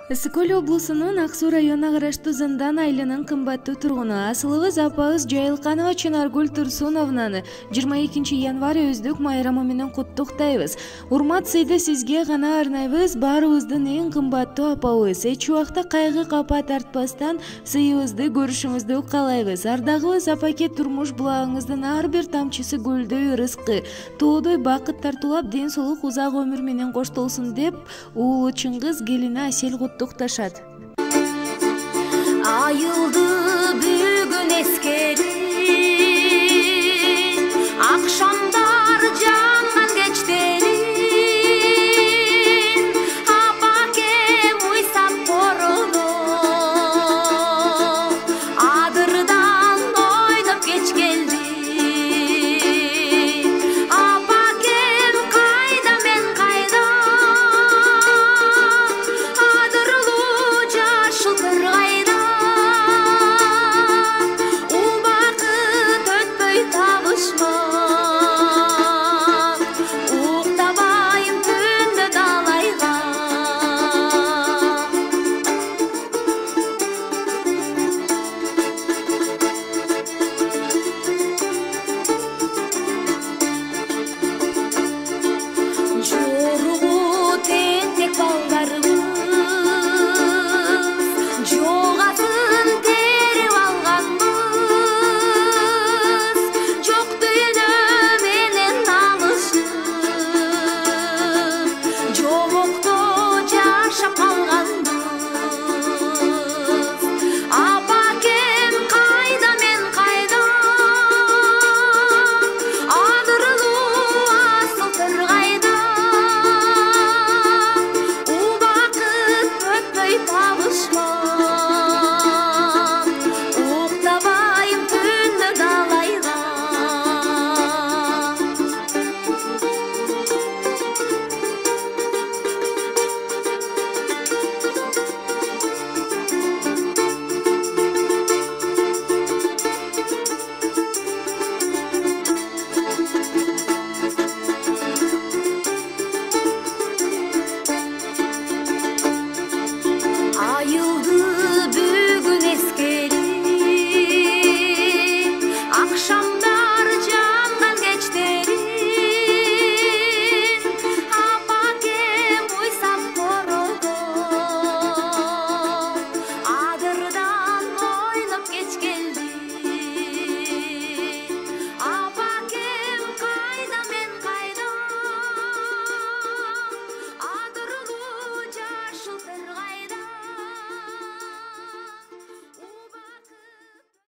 Ысык Көл облусунун Ак Суу районуна караштуу Зындан айылынын кымбаттуу тургуну асылыбыз апабыз Жайылканова Чынаргүл Турсуновнаны 22 январь өздүк майрамы менен куттуктайбыз. Урмат сыйды сизге гана арнайбыз, баарыбыздын эң кымбаттуу апабыз. Эч убакта кайгы капа тартпастан сыйыбызды көрүшүңүздү каалайбыз. Ардагыбыз апаке, турмуш булагыңыздын ар бир тамчысы гүлдөй ырыскы, тоодой бакыт тартуулап, ден соолук, узак өмүр менен коштолсун деп уулу Чыңгыз келини Асел куттукташат. Айылды